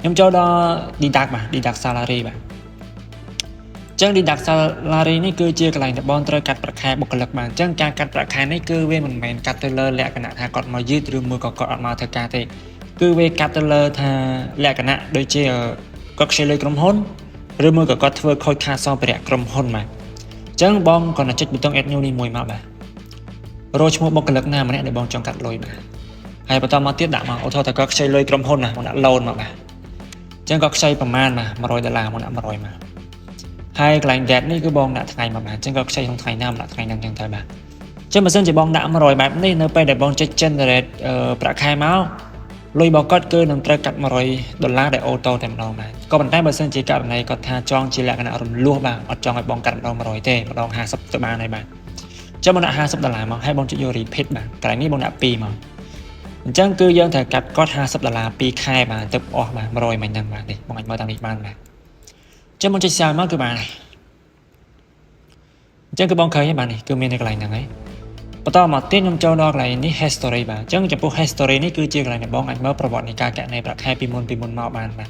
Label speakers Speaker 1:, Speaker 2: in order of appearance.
Speaker 1: ខ្ញុំចូលដល់ deduct បាទ deduct salary បាទអញ្ចឹង deduct salary នេះគឺជាកន្លែងដែលបងត្រូវកាត់ប្រាក់ខែបុគ្គលិកបាទអញ្ចឹងការកាត់ប្រាក់ខែនេះគឺវាមិនមែនកាត់ទៅលើលក្ខណៈថាគាត់មកយឺតឬមួយក៏គាត់អត់មកធ្វើការទេគឺវាកាត់ទៅលើថាលក្ខណៈដូចជាគាត់ខ្ចីលុយក្រុមហ៊ុនឬមួយក៏គាត់ធ្វើខូចខាតសម្ភារៈក្រុមហ៊ុនបាទអញ្ចឹងបងគ្រាន់តែចុចប៊ូតុង add new នេះមួយមកបាទរកឈ្មោះបុគ្គលិកណាម្នាក់ដែលបងចង់កាត់លុយបាទហើយបន្តមកទៀតដាក់មកអូថូថាគាត់ខ្ចីលុយក្រុមហ៊ុនណាបងដាក់ loan មកបាទអញ្ចឹងគាត់ខ្ចីប្រមាណបាទ$100មកដាក់100មកហើយកន្លែង date នេះគឺបងដាក់ថ្ងៃមកបាទអញ្ចឹងគាត់ខ្ចីក្នុងថ្ងៃណាមកដាក់ថ្ងៃហ្នឹងអញ្ចឹងទៅបាទអញ្ចឹងបើសិនជាបងដាក់100បែបនេះនៅពេលដែលបងចុច generate ប្រាក់ខែមកលុយរបស់គាត់គឺនឹងត្រូវកាត់$100ដែលអូតូតែម្ដងបាទក៏ប៉ុន្តែបើសិនជាករណីគាត់ថាចង់ជាលក្ខណៈរំលោះបាទអត់ចង់ឲ្យបងកាត់ម្ដង100ទេម្ដង50ទៅបានហើយបាទអញ្ចឹងបងដាក់$50មកហើយបងចុចយក repeat បាទកន្លែងនេះបងដាក់2មកអញ្ចឹងគឺយើងត្រូវកាត់គាត់$50 2ខែបាទទៅអស់បាទ100មិញហ្នឹងបាទនេះបងអាចមើលតាមនេះបានបាទអញ្ចឹងបងចុច sell មកគឺបានហើយអញ្ចឹងគឺបងឃើញហើយបាទនេះគឺមាននៅកន្លែងហ្នឹងហើយបន្តមកទៀតខ្ញុំចូលដល់កន្លែងនេះ history បាទអញ្ចឹងចំពោះ history នេះគឺជាកន្លែងដែលបងអាចមើលប្រវត្តិនៃការកណន័យប្រាក់ខែពីមុនមកបានបាទ